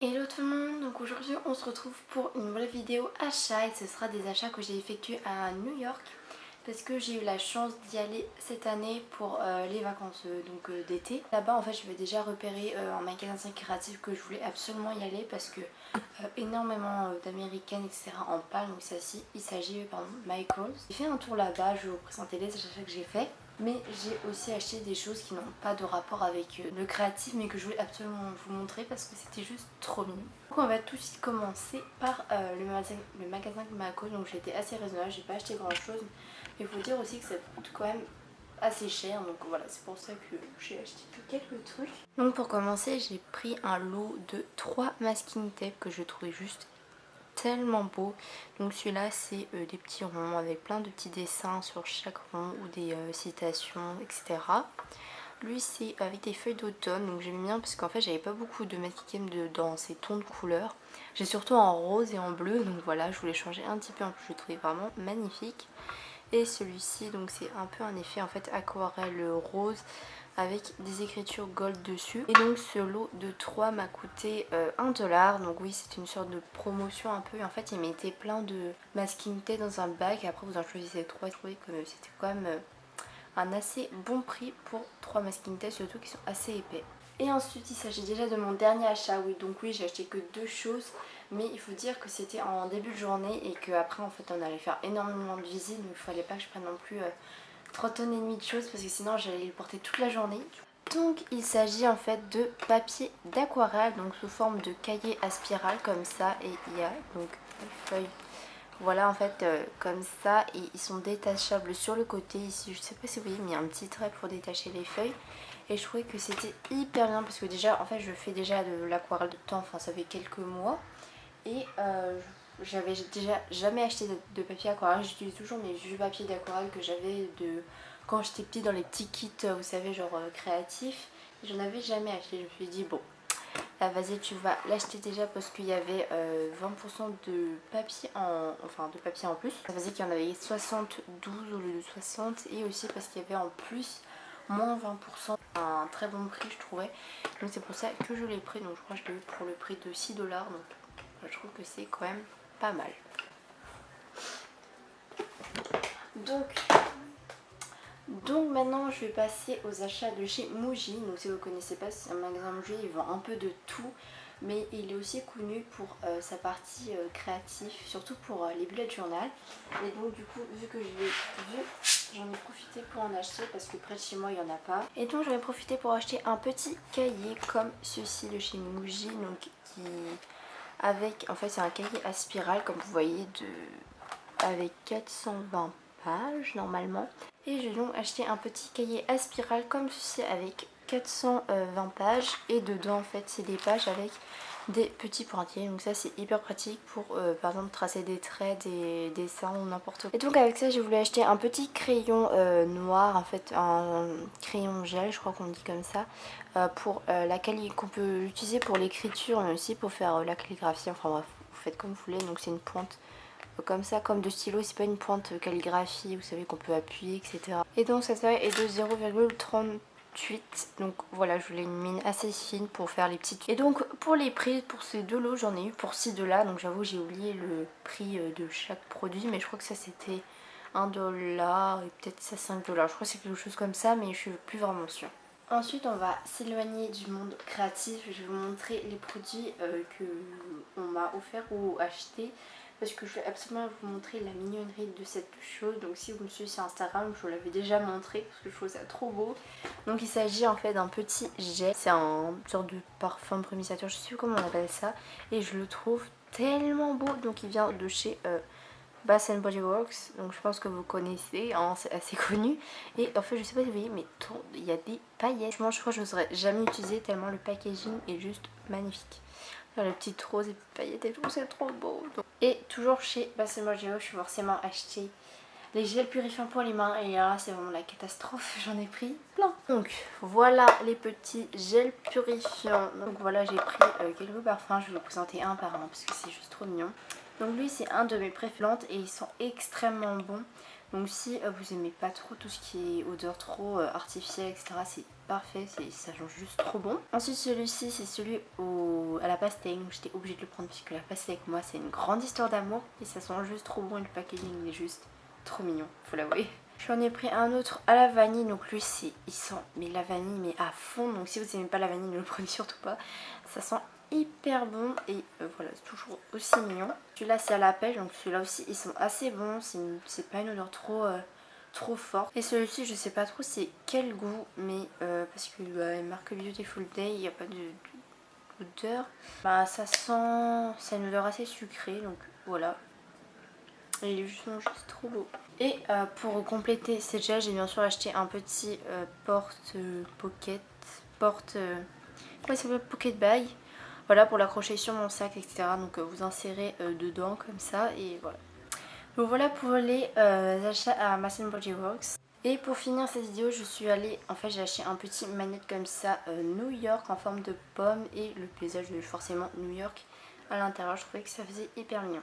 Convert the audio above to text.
Hello tout le monde, donc aujourd'hui on se retrouve pour une nouvelle vidéo achat et ce sera des achats que j'ai effectués à New York parce que j'ai eu la chance d'y aller cette année pour les vacances d'été. Là-bas en fait je vais déjà repérer un magasin créatif que je voulais absolument y aller parce que énormément d'américaines etc en parlent, donc celle-ci il s'agit de Michaels. J'ai fait un tour là-bas, je vais vous présenter les achats que j'ai fait. Mais j'ai aussi acheté des choses qui n'ont pas de rapport avec le créatif mais que je voulais absolument vous montrer parce que c'était juste trop mignon. Donc on va tout de suite commencer par le magasin Mako. Donc j'ai été assez raisonnable, j'ai pas acheté grand chose. Mais il faut dire aussi que ça coûte quand même assez cher, donc voilà, c'est pour ça que j'ai acheté que quelques trucs. Donc pour commencer j'ai pris un lot de 3 masking tape que je trouvais juste tellement beau. Donc celui-là c'est des petits ronds avec plein de petits dessins sur chaque rond ou des citations etc. Lui c'est avec des feuilles d'automne, donc j'aime bien parce qu'en fait j'avais pas beaucoup de masking tape dans ces tons de couleurs. J'ai surtout en rose et en bleu, donc voilà, je voulais changer un petit peu, en plus je le trouvais vraiment magnifique. Et celui-ci donc c'est un peu un effet en fait aquarelle rose avec des écritures gold dessus. Et donc ce lot de 3 m'a coûté 1$. Donc oui, c'est une sorte de promotion un peu. En fait ils mettaient plein de masking tape dans un bac et après vous en choisissez 3. Je trouvais que c'était quand même un assez bon prix pour 3 masking tape, surtout qui sont assez épais. Et ensuite il s'agit déjà de mon dernier achat. Oui, donc oui, j'ai acheté que 2 choses, mais il faut dire que c'était en début de journée et qu'après en fait on allait faire énormément de visites, donc il fallait pas que je prenne non plus 3 tonnes et demie de choses parce que sinon j'allais le porter toute la journée. Donc il s'agit en fait de papier d'aquarelle, donc sous forme de cahier à spirale comme ça, et il y a donc des feuilles. Voilà en fait comme ça, et ils sont détachables sur le côté ici, je sais pas si vous voyez mais il y a un petit trait pour détacher les feuilles. Et je trouvais que c'était hyper bien parce que déjà en fait je fais déjà de l'aquarelle de temps, enfin ça fait quelques mois. Et j'avais déjà jamais acheté de papier aquarelle, j'utilise toujours mes vieux papiers d'aquarelle que j'avais de quand j'étais petite dans les petits kits, vous savez, genre créatifs. J'en avais jamais acheté, je me suis dit bon, là vas-y tu vas l'acheter déjà parce qu'il y avait 20% de papier de papier en plus. Ça faisait qu'il y en avait 72 au lieu de 60, et aussi parce qu'il y avait en plus moins 20%, un très bon prix je trouvais. Donc c'est pour ça que je l'ai pris, donc je crois que je l'ai eu pour le prix de 6$, donc je trouve que c'est quand même pas mal. Donc maintenant je vais passer aux achats de chez Muji. Donc si vous ne connaissez pas, c'est un magasin Muji, il vend un peu de tout. Mais il est aussi connu pour sa partie créative, surtout pour les bullet journal. Et donc du coup, vu que je l'ai vu, j'en ai profité pour en acheter parce que près de chez moi il n'y en a pas. Et donc j'en ai profité pour acheter un petit cahier comme ceci de chez Muji. Donc qui avec, en fait c'est un cahier à spirale comme vous voyez, avec 420 pages normalement. Et j'ai donc acheté un petit cahier à spirale comme ceci avec 420 pages, et dedans en fait c'est des pages avec des petits pointillés, donc ça c'est hyper pratique pour par exemple tracer des traits, des dessins ou n'importe quoi. Et donc avec ça j'ai voulu acheter un petit crayon noir, en fait un crayon gel je crois qu'on dit comme ça, pour qu'on peut utiliser pour l'écriture mais aussi pour faire la calligraphie, enfin bref vous faites comme vous voulez. Donc c'est une pointe comme ça, comme de stylo, c'est pas une pointe calligraphie, vous savez qu'on peut appuyer etc. Et donc cette taille est de 0,38, donc voilà, je voulais une mine assez fine pour faire les petites. Et donc pour les prix, pour ces deux lots j'en ai eu pour 6$, donc j'avoue j'ai oublié le prix de chaque produit, mais je crois que ça c'était 1$ et peut-être ça 5$, je crois que c'est quelque chose comme ça, mais je suis plus vraiment sûre. Ensuite on va s'éloigner du monde créatif, je vais vous montrer les produits que on m'a offert ou acheté, parce que je vais absolument vous montrer la mignonnerie de cette chose. Donc si vous me suivez sur Instagram, je vous l'avais déjà montré parce que je trouve ça trop beau. Donc il s'agit en fait d'un petit gel, c'est un sorte de parfum brumisateur, je sais plus comment on appelle ça, et je le trouve tellement beau. Donc il vient de chez Bath Body Works, donc je pense que vous connaissez, hein, c'est assez connu. Et en fait je sais pas si vous voyez, mais il y a des paillettes. Franchement je crois que je n'oserais jamais utiliser tellement le packaging est juste magnifique. Les petites roses et paillettes et tout, c'est trop beau. Et toujours chez Bath Body Works, je vais forcément acheter les gels purifiants pour les mains, et là c'est vraiment la catastrophe, j'en ai pris plein. Donc voilà les petits gels purifiants. Donc voilà, j'ai pris quelques parfums, je vais vous présenter un par un parce que c'est juste trop mignon. Donc lui c'est un de mes préférés et ils sont extrêmement bons. Donc si vous aimez pas trop tout ce qui est odeur trop artificielle etc, c'est parfait, ça change juste trop bon. Ensuite celui-ci c'est celui à la pastèque, donc j'étais obligée de le prendre puisque la pastèque moi c'est une grande histoire d'amour et ça sent juste trop bon et le packaging est juste trop mignon, faut l'avouer. J'en ai pris un autre à la vanille, donc lui il sent mais la vanille mais à fond, donc si vous n'aimez pas la vanille ne le prenez surtout pas, ça sent hyper bon et voilà, c'est toujours aussi mignon. Celui-là c'est à la pêche, donc celui-là aussi ils sont assez bons, c'est pas une odeur trop forte. Et celui-ci je sais pas trop c'est quel goût, mais parce que marque Beautiful Day, il n'y a pas d'odeur. Bah ça sent, c'est une odeur assez sucrée, donc voilà. Et il est juste trop beau. Et pour compléter ces gels, j'ai bien sûr acheté un petit pocket bag. Voilà, pour l'accrocher sur mon sac, etc. Donc vous insérez dedans comme ça et voilà. Donc voilà pour les achats à Bath Body Works. Et pour finir cette vidéo, je suis allée, en fait j'ai acheté un petit manette comme ça, New York en forme de pomme et le paysage de forcément New York à l'intérieur. Je trouvais que ça faisait hyper mignon.